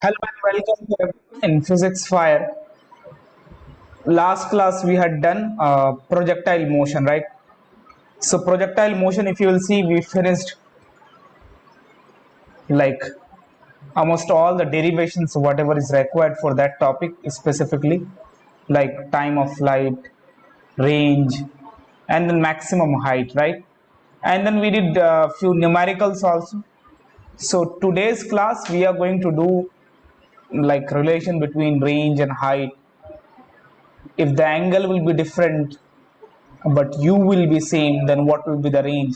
Hello and welcome to everyone in Physics Fire. Last class we had done projectile motion, right? So projectile motion, if you will see, we finished like almost all the derivations, whatever is required for that topic specifically, like time of flight, range, and then maximum height, right? And then we did a few numericals also. So today's class we are going to do like relation between range and height. If the angle will be different but u will be same, then what will be the range,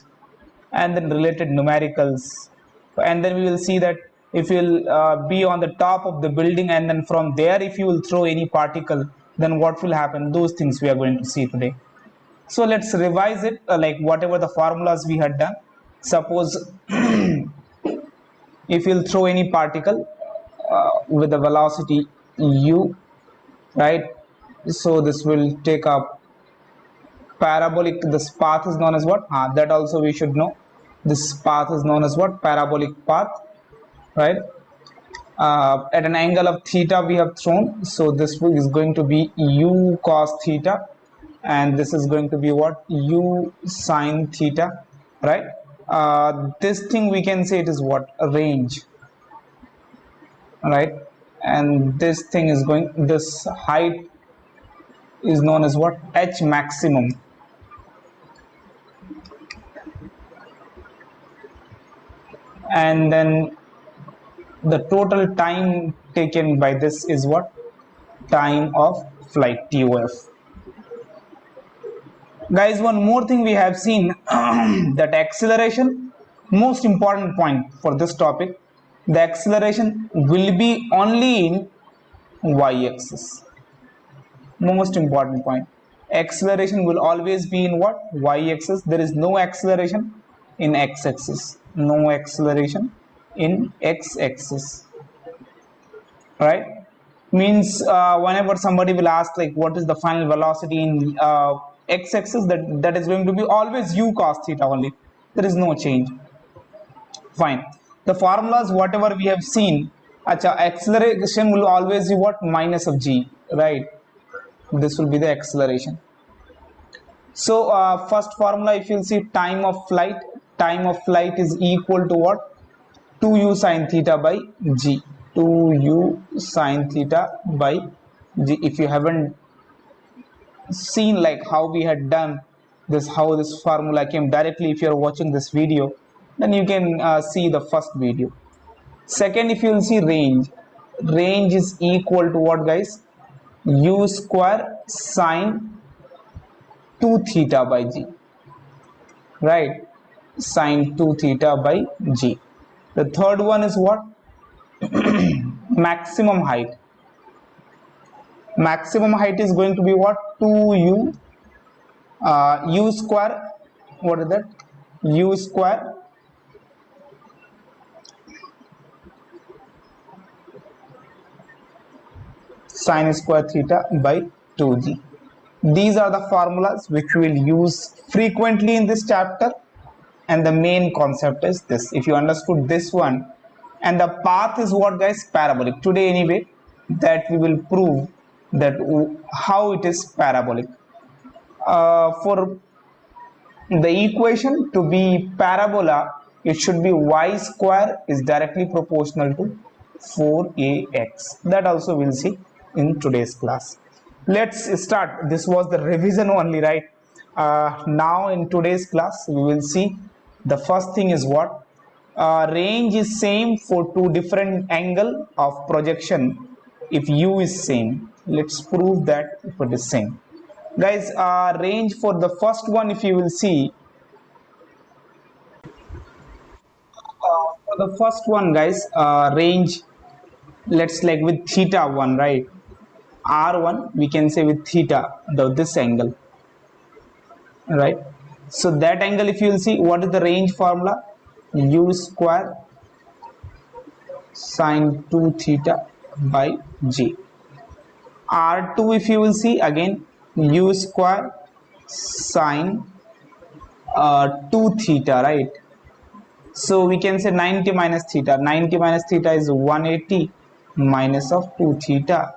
and then related numericals. And then we will see that if you'll be on the top of the building, and then from there if you will throw any particle, then what will happen, those things we are going to see today. So let's revise it, like whatever the formulas we had done. Suppose if you'll throw any particle with the velocity u, right? So this will take up parabolic. This path is known as what, that also we should know. This path is known as what, parabolic path, right? At an angle of theta we have thrown, so this is going to be u cos theta, and this is going to be what, u sin theta, right? This thing we can say it is what, a range, right? And this thing is going, this height is known as what, h maximum. And then the total time taken by this is what, time of flight, TOF. Guys, one more thing we have seen that acceleration, most important point for this topic, the acceleration will be only in y-axis. Most important point, acceleration will always be in what, y-axis. There is no acceleration in x-axis, no acceleration in x-axis, right? Means whenever somebody will ask like what is the final velocity in x-axis, that is going to be always u cos theta only. There is no change. Fine. The formulas whatever we have seen, acceleration will always be what, minus of g, right? This will be the acceleration. So first formula, if you'll see, time of flight is equal to what, 2u sin theta by g, 2u sin theta by g. If you haven't seen like how we had done this, how this formula came directly, if you're watching this video, then you can see the first video. Second, if you will see, range is equal to what, guys, u square sine 2 theta by g, right? Sine 2 theta by g. The third one is what, maximum height. Maximum height is going to be what, 2u u square, what is that, u square sine square theta by 2g. These are the formulas which we will use frequently in this chapter, and the main concept is this. If you understood this one, and the path is what, guys, parabolic. Today anyway, that we will prove that how it is parabolic. For the equation to be parabola, it should be y square is directly proportional to 4ax. That also we'll see in today's class. Let's start. This was the revision only, right? Now in today's class we will see the first thing is what, range is same for two different angle of projection if u is same. Let's prove that if it is same. Guys, range for the first one, if you will see, for the first one, guys, range, let's like with theta 1, right? R1 we can say with theta, this angle, right? So that angle, if you will see, what is the range formula, u square sine 2 theta by g. R2, if you will see, again u square sine 2 theta, right? So we can say 90 minus theta. 90 minus theta is 180. minus of 2 theta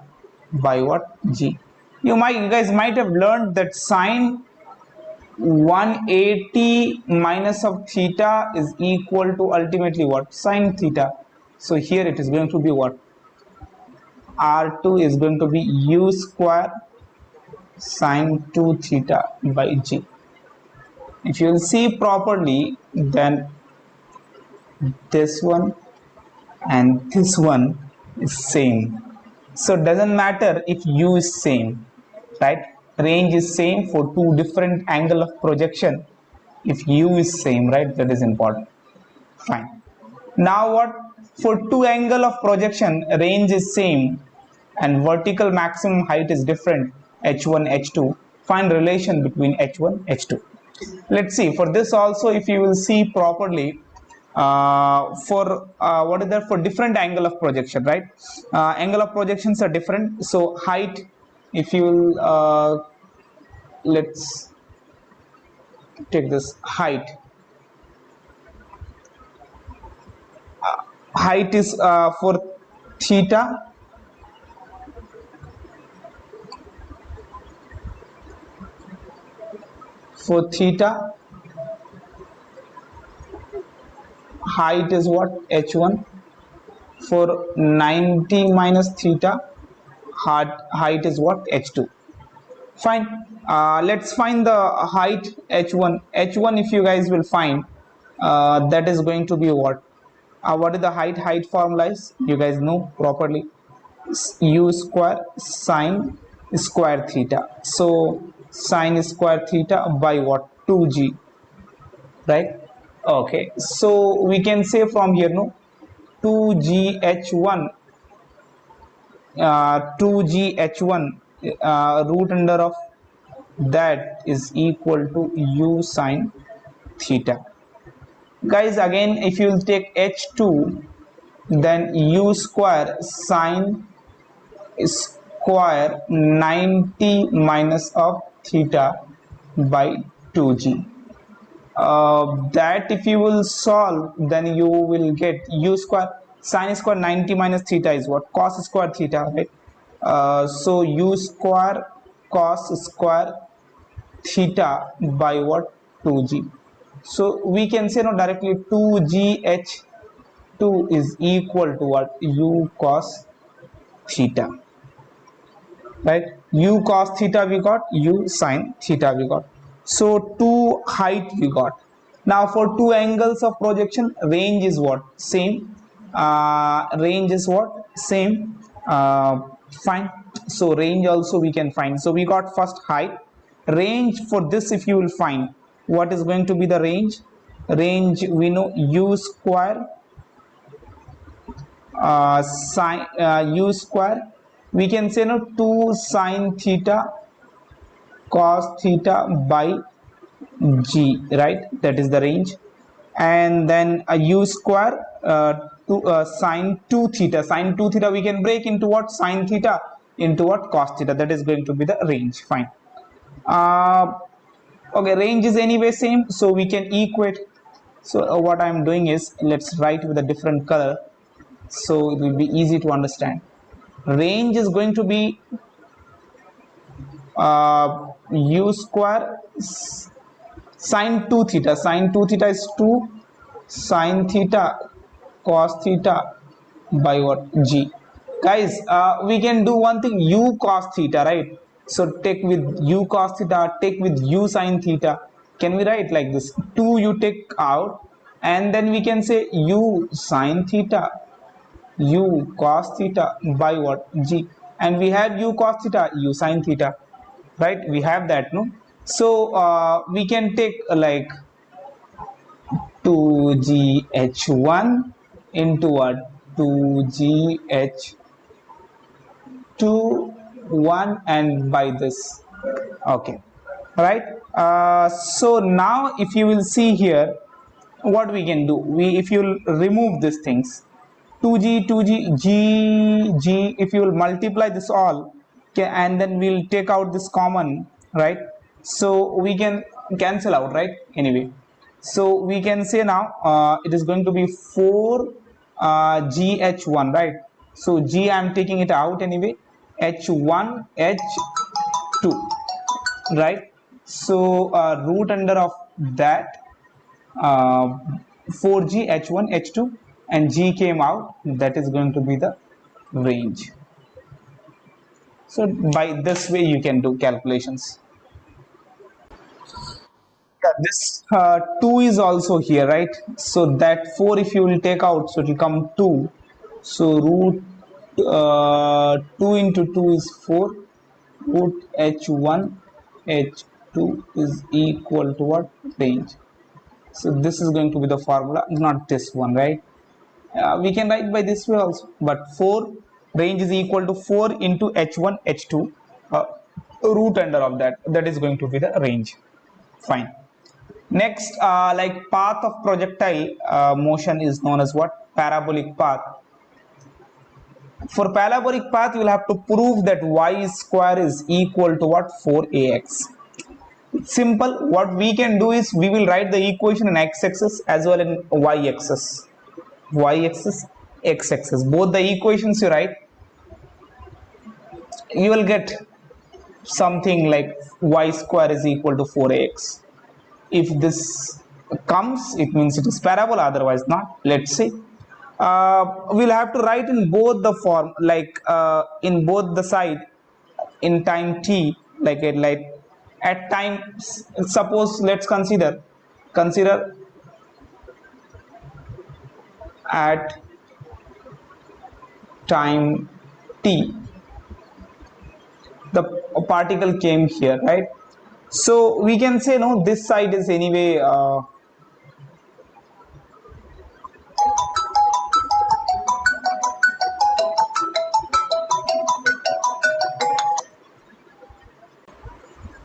by what? G. You guys might have learned that sine 180 minus of theta is equal to ultimately what? Sine theta. So here it is going to be what? R2 is going to be u square sine 2 theta by G. If you will see properly, then this one and this one is same. So it doesn't matter if u is same, right? Range is same for two different angle of projection. If u is same, right? That is important. Fine. Now what? For two angle of projection, range is same and vertical maximum height is different, h1 h2. Find relation between h1 h2. Let's see. For this also, if you will see properly, for what is that? For different angle of projection, right? Angle of projections are different. So height, if you will, let's take this height. Height is for theta. For theta, height is what? h1. For 90 minus theta, height is what? h2. Fine. Let's find the height h1. H1, if you guys will find, that is going to be what? What is the height formula is? You guys know properly. U square sine square theta. So sine square theta by what? 2g, right? Okay, so we can say from here, no, 2g h1, 2g h1 root under of that is equal to u sine theta. Guys, again, if you will take h2, then u square sine square 90 minus of theta by 2g. That if you will solve, then you will get u square sine square 90 minus theta is what? Cos square theta, right? So u square cos square theta by what? 2g. So we can say, no, directly 2gh2 is equal to what? U cos theta, right? U cos theta we got, u sin theta we got. So two height we got. Now for two angles of projection, range is what? Same. Range is what? Same. Fine. So range also we can find. So we got first height. Range for this, if you will find, what is going to be the range? Range, we know u square sine u square, we can say, no, 2 sine theta cos theta by g, right? That is the range. And then a u square sine 2 theta. Sine 2 theta we can break into what? Sine theta into what? Cos theta. That is going to be the range. Fine. Okay, range is anyway same, so we can equate. So what I am doing is, let's write with a different color so it will be easy to understand. Range is going to be u square sine 2 theta. Sine 2 theta is 2 sine theta cos theta by what? G. Guys, we can do one thing, u cos theta, right? So take with u cos theta, take with u sine theta. Can we write like this? 2 you take out, and then we can say u sine theta, u cos theta by what? G. And we have u cos theta, u sine theta, right? We have that, no? So we can take like 2gh1 into what? 2gh2 1 and by this. Okay, right? So now if you will see here, what we can do, if you will remove these things, 2g g, if you will multiply this all, okay, and then we'll take out this common, right? So we can cancel out, right? Anyway, so we can say now it is going to be 4 gh1, right? So g I am taking it out anyway, h1 h2, right? So root under of that, 4g h1 h2, and g came out, that is going to be the range. So by this way you can do calculations. Yeah, this 2 is also here, right? So that 4 if you will take out, so it will come 2. So root 2 into 2 is 4. Root h1 h2 is equal to what? Range. So this is going to be the formula, not this one, right? We can write by this way also, but 4 range is equal to 4 into h1 h2, root under of that is going to be the range. Fine. Next, like path of projectile motion is known as what? Parabolic path. For parabolic path, you will have to prove that y square is equal to what? 4ax. It's simple. What we can do is we will write the equation in x-axis as well in y-axis. Y-axis, x-axis. Both the equations you write, you will get something like y square is equal to 4ax. If this comes, it means it is parabola, otherwise not. Let's say we'll have to write in both the form, like in both the side in time t, like at time, suppose let's consider at time t the particle came here, right? So we can say no, this side is anyway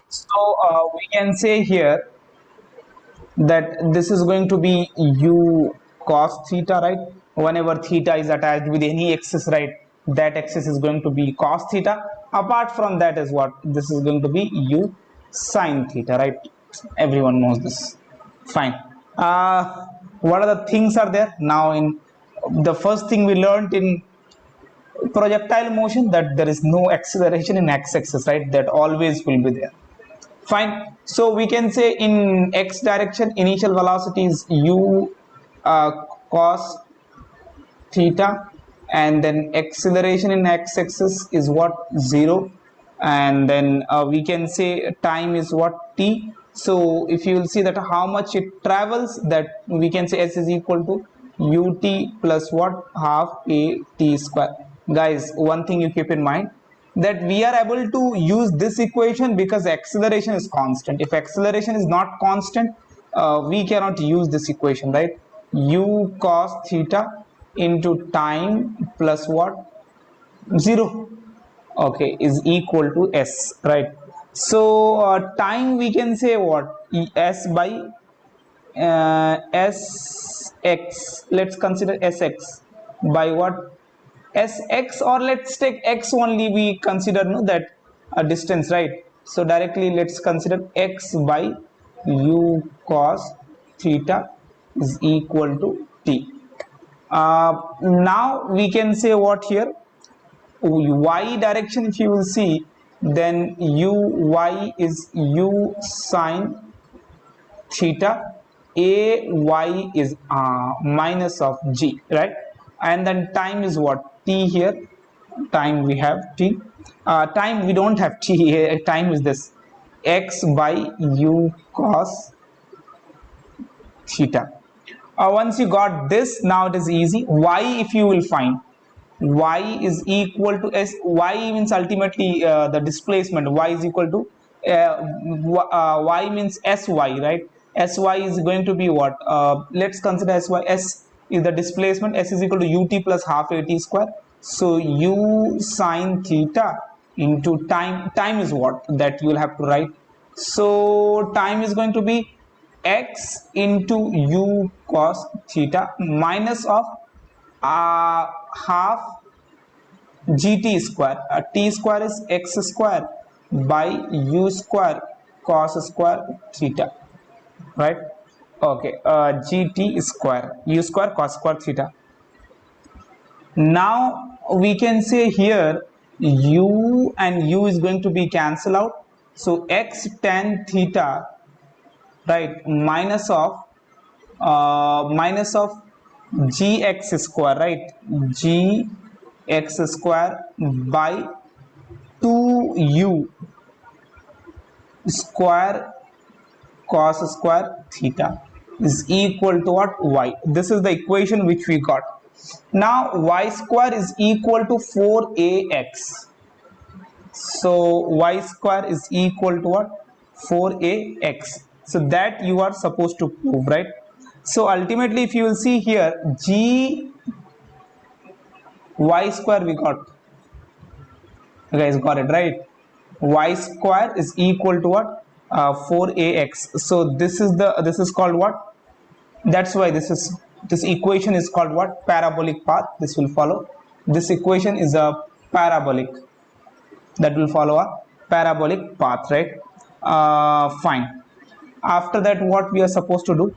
so we can say here that this is going to be u cos theta, right? Whenever theta is attached with any axis, right, that axis is going to be cos theta. Apart from that is what? This is going to be u sin theta, right? Everyone knows this. Fine. What are the things are there now? In the first thing we learned in projectile motion, that there is no acceleration in x-axis, right? That always will be there. Fine. So we can say in x direction, initial velocity is u cos theta, and then acceleration in x-axis is what? 0, and then we can say time is what? T. So if you will see that how much it travels, that we can say s is equal to ut plus what? Half a t square. Guys, one thing you keep in mind, that we are able to use this equation because acceleration is constant. If acceleration is not constant, we cannot use this equation, right? U cos theta into time plus what? 0, okay, is equal to s, right? So time we can say what? S by sx. Let's consider sx by what? Sx, or let's take x only, we consider no, that a distance, right? So directly let's consider x by u cos theta is equal to t. Now we can say what here? Y direction, if you will see, then uy is u sine theta, ay is minus of g, right? And then time is what? T here. Time we have t. Time we don't have t here. Time is this, x by u cos theta. Once you got this, now it is easy. Y, if you will find, y is equal to s. Y means ultimately the displacement. Y is equal to y means sy, right? Sy is going to be what? Let's consider sy. S is the displacement. S is equal to ut plus half at square. So u sine theta into time. Time is what? That you will have to write. So time is going to be x into u cos theta minus of half gt square. T square is x square by u square cos square theta, right? Okay, gt square u square cos square theta. Now we can say here u and u is going to be cancel out, so x tan theta, right, minus of gx square, right, gx square by 2u square cos square theta is equal to what? Y. This is the equation which we got. Now y square is equal to 4ax. So y square is equal to what? 4ax. So that you are supposed to prove, right? So ultimately, if you will see here, g y square we got. You guys got it, right? Y square is equal to what? 4ax. So this is called what? That's why this equation is called what? Parabolic path. This will follow. This equation is a parabolic, that will follow a parabolic path, right? Fine. After that, what we are supposed to do?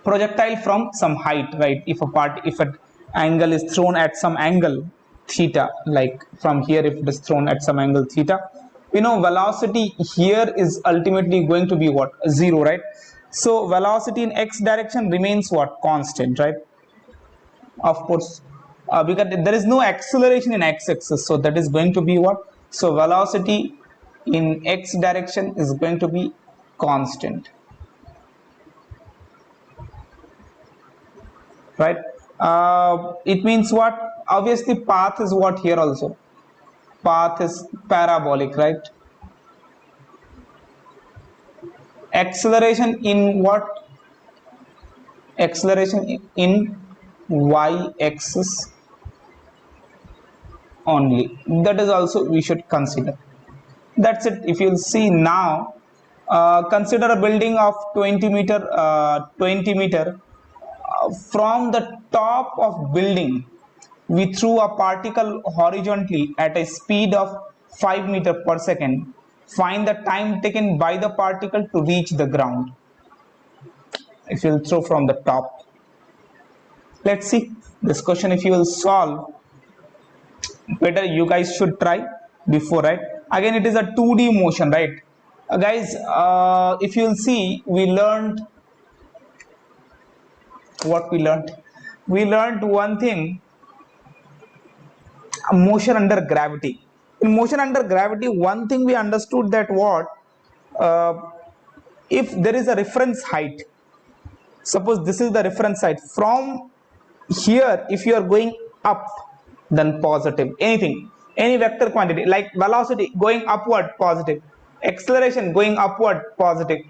Projectile from some height, right? If an angle is thrown at some angle theta, like from here, if it is thrown at some angle theta, we know velocity here is ultimately going to be what? 0, right? So velocity in x direction remains what? Constant, right? Of course, because there is no acceleration in x-axis, so that is going to be what? So velocity in x direction is going to be constant, right? It means what? Obviously path is what here also? Path is parabolic, right? Acceleration in what? Acceleration in y-axis only. That is also we should consider. That's it. If you'll see now, consider a building of 20 meter. From the top of building, we threw a particle horizontally at a speed of 5 meter per second. Find the time taken by the particle to reach the ground. If you'll throw from the top, let's see this question. If you will solve, better you guys should try before, right? Again, it is a 2D motion, right? Guys, if you'll see, we learned what we learned. We learned one thing: motion under gravity. In motion under gravity, one thing we understood that what? Uh, if there is a reference height, suppose this is the reference height, from here, if you are going up, then positive. Anything, any vector quantity like velocity going upward, positive. Acceleration going upward, positive,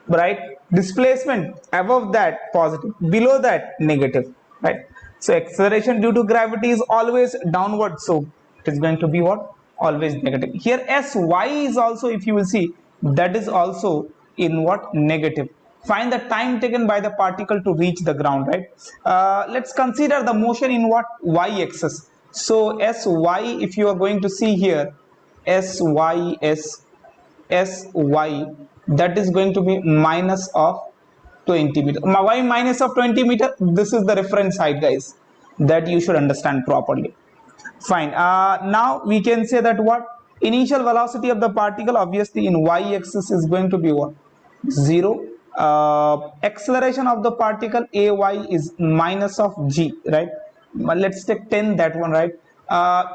right? Displacement above that, positive. Below that, negative, right? So acceleration due to gravity is always downward, so it is going to be what? Always negative. Here Sy is also, if you will see, that is also in what? Negative. Find the time taken by the particle to reach the ground, right? Let's consider the motion in what? Y-axis. So Sy, if you are going to see here, Sy, that is going to be minus of 20 meter. Why minus of 20 meter? This is the reference height, guys, that you should understand properly. Fine. Now we can say that what? Initial velocity of the particle, obviously in y-axis, is going to be what? 0. Acceleration of the particle ay is minus of g, right? Let's take 10, that one, right?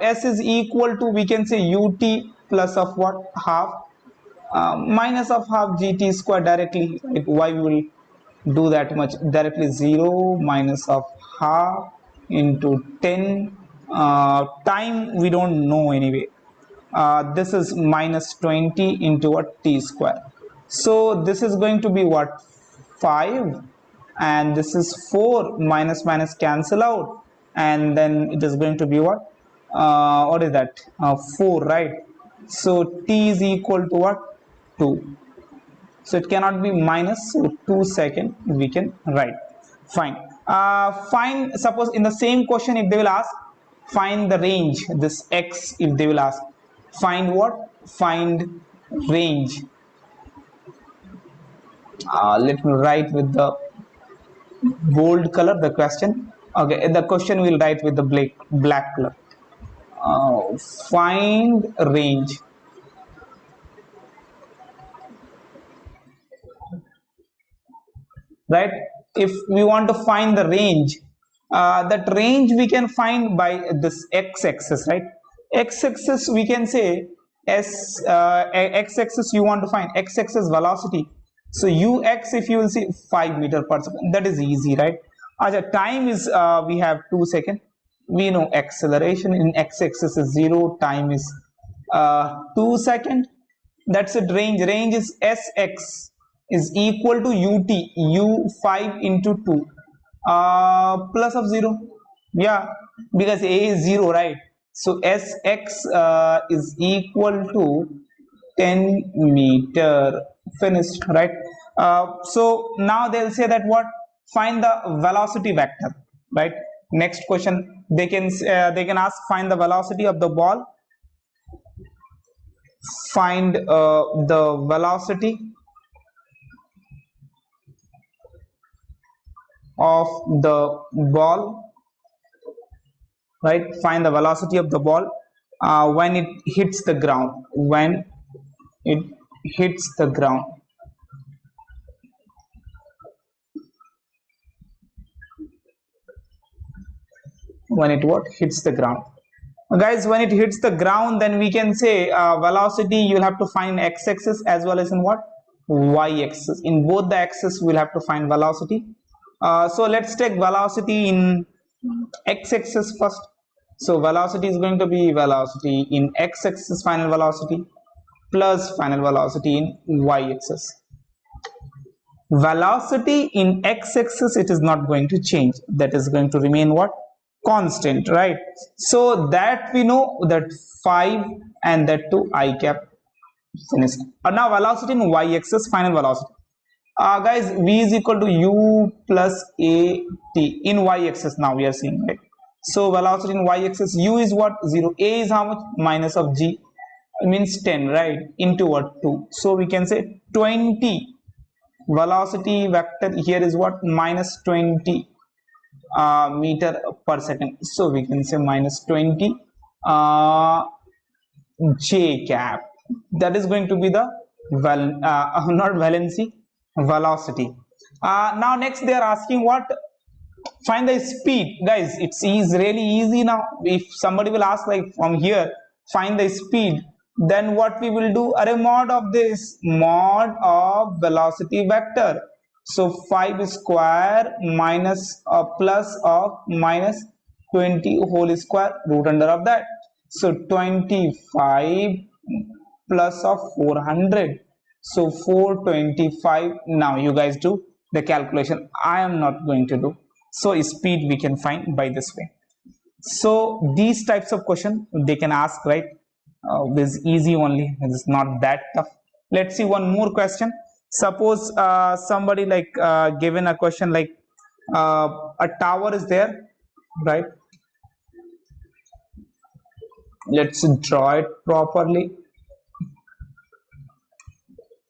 S is equal to, we can say, ut plus of what? Half, minus of half gt square directly, right? Why we will do that much directly? 0 minus of half into 10. Time we don't know anyway. This is minus 20 into what? T square. So this is going to be what? 5, and this is 4. Minus minus cancel out, and then it is going to be what? What is that? 4, right? So T is equal to what? 2. So it cannot be minus, so 2 second we can write. Fine. Find, suppose in the same question, if they will ask, find the range, this x, if they will ask, find what? Find range. Let me write with the bold color the question. Okay, the question we'll write with the black color. Find range. Right? If we want to find the range, that range we can find by this x-axis, right? X-axis we can say x-axis you want to find x-axis velocity. So ux, if you will see 5 meter per second, that is easy, right? As a time is we have 2 seconds. We know acceleration in x-axis is 0, time is 2 seconds. That's it. Range is sx is equal to ut u5 into 2 plus of 0. Yeah, because a is 0, right? So sx is equal to 10 meter. Finished, right? So now they'll say that what, find the velocity vector, right? Next question they can ask, find the velocity of the ball. Find the velocity of the ball, right? Find the velocity of the ball when it hits the ground. When it hits the ground. When it what? Hits the ground. Guys, when it hits the ground, then we can say velocity, you'll have to find x-axis as well as in what? Y-axis. In both the axes, we'll have to find velocity. So let's take velocity in x-axis first. So velocity is going to be velocity in x-axis, final velocity, plus final velocity in y-axis. Velocity in x-axis, it is not going to change. That is going to remain what? Constant, right? So that we know that 5 and that 2 I cap. Finished. Now velocity in y-axis, final velocity. Guys, v is equal to u plus a t in y-axis. Now we are seeing, right? So velocity in y-axis, u is what? 0. A is how much? Minus of g. It means 10, right? Into what? 2. So we can say 20. Velocity vector here is what? Minus 20 meter per second. So we can say minus 20 j cap. That is going to be the not valency, velocity. Now next they are asking what? Find the speed. Guys, it's really easy now. If somebody will ask like from here, find the speed, then what we will do? A mod of this, mod of velocity vector. So 5 square minus plus of minus 20 whole square, root under of that. So 25 plus of 400. So 425. Now you guys do the calculation. I am not going to do. So speed we can find by this way. So these types of question they can ask, right? This is easy only. It is not that tough. Let's see one more question. Suppose somebody like given a question like a tower is there, right? Let's draw it properly.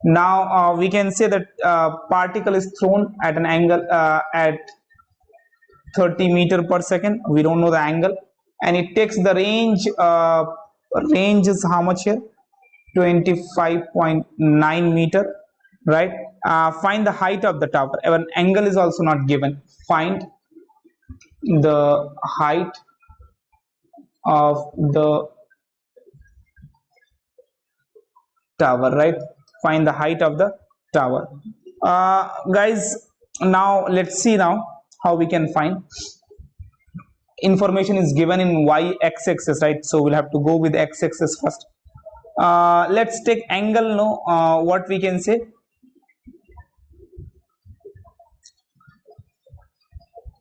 Now we can say that particle is thrown at an angle at 30 meter per second. We don't know the angle, and it takes the range. Range is how much here? 25.9 meter, right? Find the height of the tower. An angle is also not given. Find the height of the tower, right? Find the height of the tower. Guys, now let's see now how we can find. Information is given in y-axis, right? So we'll have to go with x-axis first. Let's take angle. No, what we can say?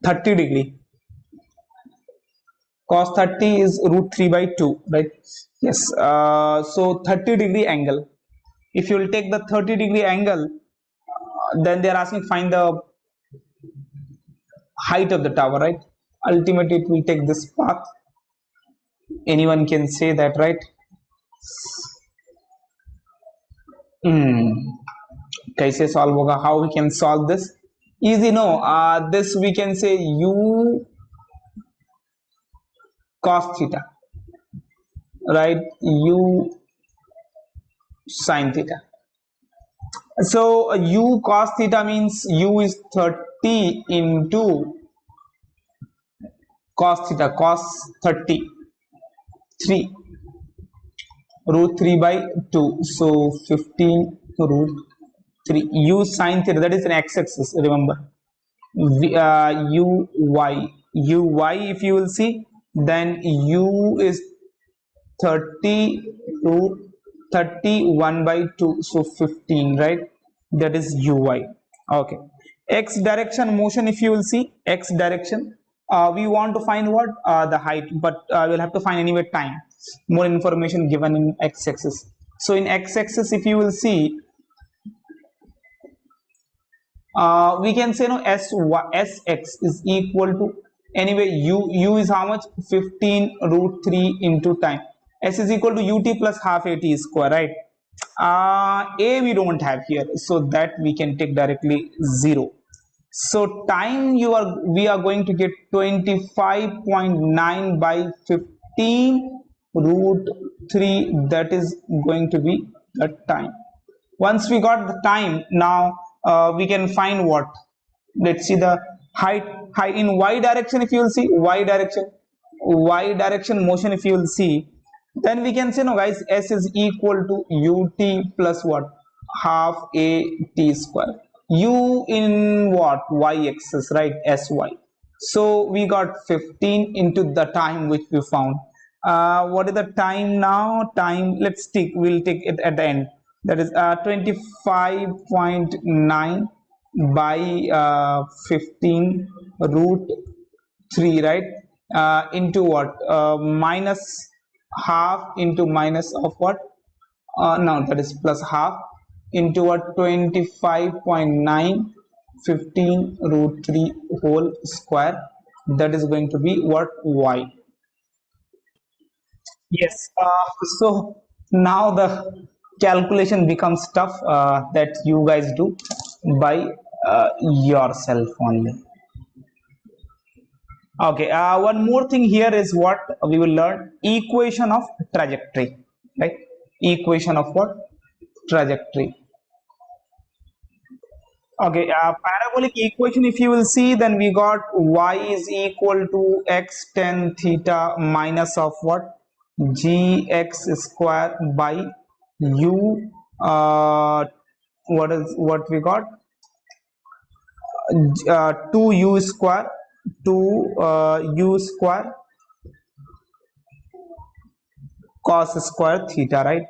30 degree. Cos 30 is root 3 by 2, right? Yes. So 30 degree angle. If you will take the 30 degree angle, then they are asking find the height of the tower, right? Ultimately, it will take this path. Anyone can say that, right? कैसे solve होगा? How we can solve this? Easy, no. This we can say u cos theta, right? U sin theta. So u cos theta means u is 30 into cos theta, cos 30, 3 root 3 by 2, so 15 root 3. U sin theta, that is an x-axis, remember. U y, if you will see, then u is 30 root 31 by 2, so 15, right? That is uy. Okay, x direction motion, if you will see, x direction, we want to find what, the height, but we'll have to find anyway time, more information given in x-axis. So in x-axis, if you will see, we can say no, sx is equal to, anyway, u is how much, 15 root 3 into time. S is equal to ut plus half at square, right? A we don't have here, so that we can take directly 0. So time we are going to get 25.9 by 15 root 3, that is going to be the time. Once we got the time, now we can find what, let's see the height in y direction. If you will see, y direction motion, if you will see, then we can say, no guys, s is equal to ut plus what, half a t square. U in what, y axis, right? Sy. So we got 15 into the time which we found. What is the time now? Time, let's take, we'll take it at the end. That is 25.9 by 15 root 3, right? Into what, minus half into minus of what, no, that is plus half into what, 25.9 15 root 3 whole square, that is going to be what, y. Yes. So now the calculation becomes tough, that you guys do by yourself only. Okay, one more thing here is what we will learn, equation of trajectory, right? Equation of what, trajectory. Okay, parabolic equation, if you will see, then we got y is equal to x tan theta minus of what, gx square by u, what we got, 2u square, 2u square cos square theta, right?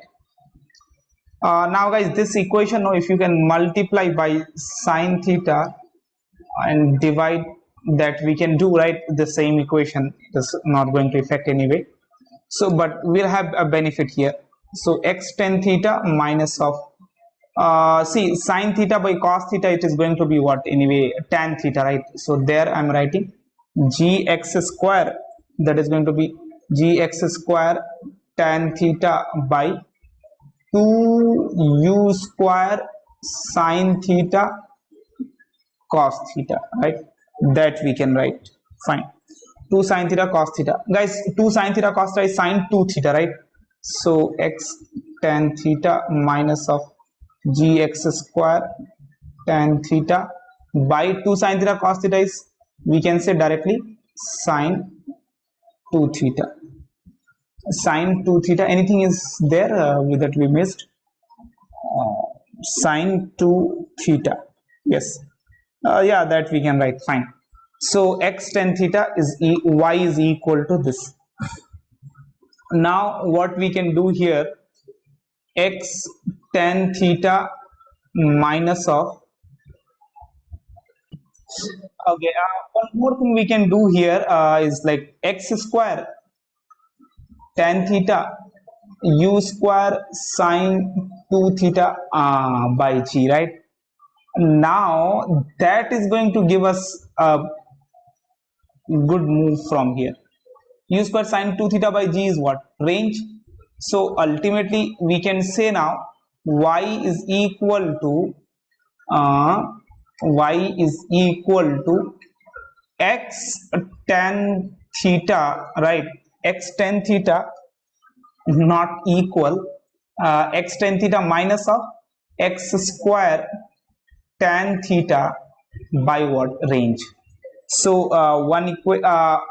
Now guys, this equation, now if you can multiply by sine theta and divide, that we can do, right? The same equation is not going to affect anyway, so but we'll have a benefit here. So x tan theta minus of, see, sine theta by cos theta, it is going to be what, anyway, tan theta, right? So there I'm writing gx square, that is going to be gx square tan theta by 2u square sine theta cos theta, right? That we can write. Fine. 2 sine theta cos theta, guys, 2 sine theta cos theta is sine 2 theta, right? So x tan theta minus of gx square tan theta by 2 sine theta cos theta is, we can say directly, sine 2 theta. Sine 2 theta, anything is there that we missed? Sine 2 theta, yes. Yeah, that we can write. Fine. So x tan theta is y is equal to this. Now what we can do here, x tan theta minus of, okay, one more thing we can do here is like x square tan theta u square sine 2 theta by g, right? Now that is going to give us a good move from here. U square sine 2 theta by g is what, range. So ultimately we can say now y is equal to x tan theta, right? x tan theta not equal x tan theta minus of x square tan theta by what range. So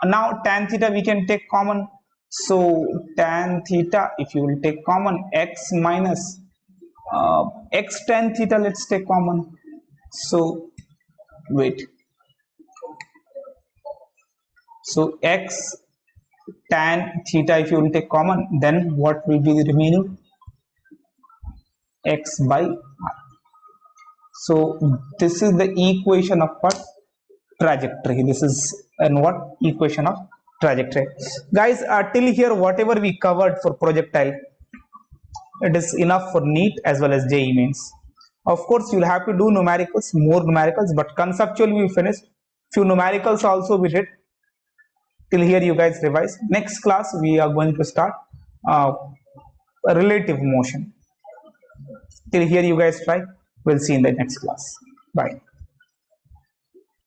now tan theta we can take common. So tan theta, if you will take common, x minus x tan theta, let's take common. So wait, so x tan theta, if you will take common, then what will be the remaining? X by r. So this is the equation of what? Trajectory. This is and what? Equation of trajectory. Guys, till here whatever we covered for projectile, it is enough for NEET as well as JEE Mains. Of course, you'll have to do numericals, more numericals, but conceptually we finished. Few numericals also we did. Till here you guys revise. Next class we are going to start relative motion. Till here you guys try. We'll see in the next class. Bye.